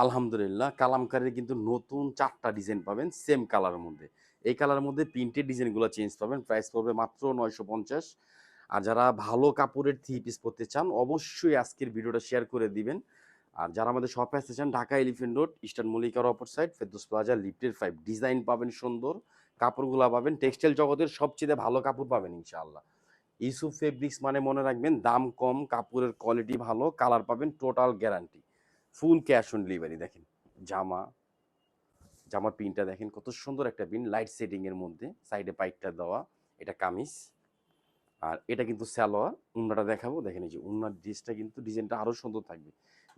আলহামদুলিল্লাহ, কালামকারীর কিন্তু নতুন ৪ টা ডিজাইন পাবেন সেম কালারের মধ্যে। এই কালারের মধ্যে প্রিন্টেড ডিজাইনগুলো চেঞ্জ পাবেন। প্রাইস পড়বে মাত্র ৯৫০। আর যারা ভালো কাপড়ের থ্রি পিস পড়তে চান অবশ্যই আজকের ভিডিওটা শেয়ার করে দিবেন। আর যারা আমাদের শপে আসতে চান ঢাকা এলিফ্যান্ট রোড, ইস্টার্ন মল্লিকার অপর সাইড, ফেরদৌস প্লাজা, লিফটের 5। ডিজাইন পাবেন সুন্দর, কাপড়গুলা পাবেন টেক্সটাইল জগতের সবচেয়ে ভালো কাপড় পাবেন ইনশাআল্লাহ। ইউসুফ ফেব্রিক্স মানে মনে রাখবেন দাম কম, কাপড়ের কোয়ালিটি ভালো, কালার পাবেন total guarantee. Full cash on delivery. দেখেন জামা, জামার প্রিন্টটা দেখেন কত সুন্দর একটা প্রিন্ট, লাইট সেটিং এর মধ্যে, সাইডে পাইটটা দেওয়া। এটা কামিজ, আর এটা কিন্তু সালোয়ার। উন্নাটা দেখাবো, দেখেন এই যে উন্নার ড্রেসটা কিন্তু ডিজাইনটা আরো সুন্দর থাকবে।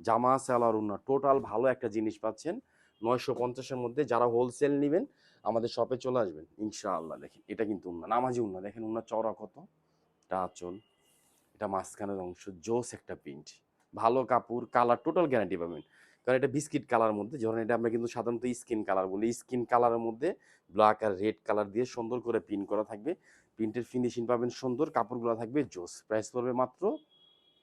জামা, সালোয়ার, উন্না টোটাল ভালো একটা জিনিস পাচ্ছেন ৯৫০-এর মধ্যে। যারা হোলসেল নেবেন আমাদের শপে চলে আসবেন ইনশাআল্লাহ। দেখেন এটা কিন্তু উন্না, নামাজি উন্না, দেখেন উন্না চওড়া কত, এটা আঁচল, এটা মাঝখানের অংশ, জোস একটা প্রিন্ট, ভালো কাপড়, কালার টোটাল গ্যারান্টি পাবেন। কারণ এটা বিস্কিট কালার মধ্যে, যখন এটা আমরা কিন্তু সাধারণত স্কিন কালার বলি, স্কিন কালারের মধ্যে ব্ল্যাক আর রেড কালার দিয়ে সুন্দর করে প্রিন্ট করা থাকবে। প্রিন্টের ফিনিশিং পাবেন সুন্দর, কাপড়গুলো থাকবে জোস। প্রাইস পড়বে মাত্র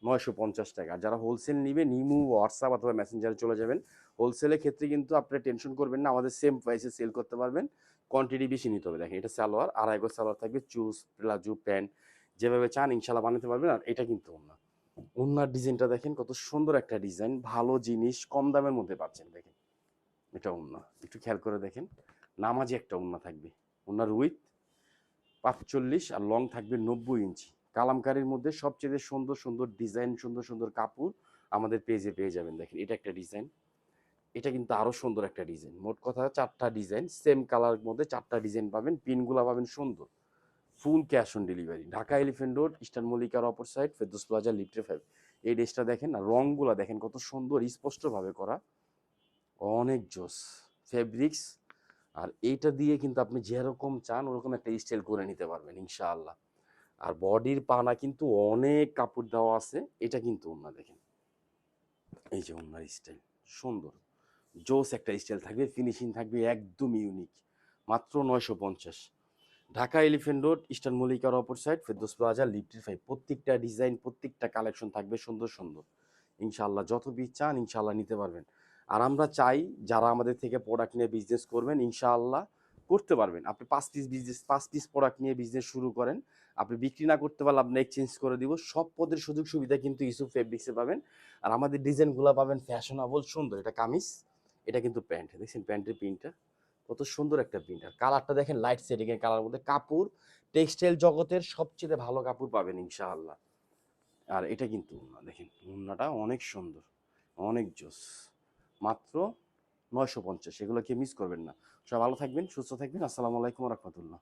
৯৫০ টাকা। আর যারা হোলসেল নিবে নিমু, হোয়াটসঅ্যাপ অথবা মেসেঞ্জারে চলে যাবেন। হোলসেলের ক্ষেত্রে কিন্তু আপনারা টেনশন করবেন না, আমাদের সেম প্রাইসে সেল করতে পারবেন। কোয়ান্টিটি বেশি নিতে হবে। দেখেন এটা সালোয়ার, আড়াই গজ সালোয়ার থাকবে, চুজ প্লাজো প্যান্ট যেভাবে চান ইনশাল্লাহ বানাতে পারবেন। আর এটা কিন্তু ওন্না, ওন্নার ডিজাইনটা দেখেন কত সুন্দর একটা ডিজাইন, ভালো জিনিস কম দামের মধ্যে পাচ্ছেন। দেখেন এটা ওন্না, একটু খেয়াল করে দেখেন, নামাজি একটা ওন্না থাকবে। ওন্নার উইথ ৪৫ আর লং থাকবে ৯০ ইঞ্চি। কালামকারীর মধ্যে সবচেয়ে সুন্দর সুন্দর ডিজাইন, সুন্দর সুন্দর কাপড় আমাদের পেজে পেয়ে যাবেন। দেখেন এটা একটা ডিজাইন, এটা কিন্তু আরো সুন্দর একটা ডিজাইন। মোট কথা ৪টা ডিজাইন সেম কালারের মধ্যে, 4টা ডিজাইন পাবেন, পিনগুলা পাবেন সুন্দর। Full cash on delivery. Dhaka elephant road, eastern মল্লিকার অপর সাইড, ফেরদৌস প্লাজা, লিফটের 5। এই ড্রেসটা দেখেন আর রংগুলা দেখেন কত সুন্দর স্পষ্টভাবে করা, অনেক জোস ফেব্রিক্স। আর এইটা দিয়ে কিন্তু আপনি যেরকম চান ওরকম একটা স্টাইল করে নিতে পারবেন ইনশাআল্লাহ। আর বডির পানা কিন্তু অনেক কাপড় দেওয়া আছে। এটা কিন্তু ওন্না দেখেন, এই যে ওন্নার স্টাইল সুন্দর, জোস একটা স্টাইল থাকবে, ফিনিশিং থাকবে একদম ইউনিক। মাত্র ৯৫০। ঢাকা এলিফ্যান্ট রোড, ইস্টার্ন মল্লিকার অপর সাইড, ফেরদৌস প্লাজা, লিফটের 5। প্রত্যেকটা ডিজাইন, প্রত্যেকটা কালেকশন থাকবে সুন্দর সুন্দর ইনশাআল্লাহ। যত পিস চান ইনশাআল্লাহ নিতে পারবেন। আর আমরা চাই যারা আমাদের থেকে প্রোডাক্ট নিয়ে বিজনেস করবেন ইনশাআল্লাহ করতে পারবেন। আপনি ৫ পিস প্রোডাক্ট নিয়ে বিজনেস শুরু করেন, আপনি বিক্রি না করতে পারলে আপনি এক্সচেঞ্জ করে দিব। সব পদের সুযোগ সুবিধা কিন্তু ইউসুফ ফেব্রিক্সে পাবেন। আর আমাদের ডিজাইনগুলো পাবেন ফ্যাশনেবল সুন্দর। এটা কামিজ, এটা কিন্তু প্যান্ট, দেখছেন প্যান্টের প্রিন্টটা কত সুন্দর একটা প্রিন্ট। আর কালারটা দেখেন লাইট শেডিং এর কালার মধ্যে। কাপড় টেক্সটাইল জগতের সবচেয়ে ভালো কাপড় পাবেন ইনশাআল্লাহ। আর এটা কিন্তু উন্না, দেখেন উন্নাটা অনেক সুন্দর, অনেক জোস। মাত্র ৯৫০। এগুলো কেউ মিস করবেন না। সবাই ভালো থাকবেন, সুস্থ থাকবেন। আসসালামু আলাইকুম ওয়া রাহমাতুল্লাহ।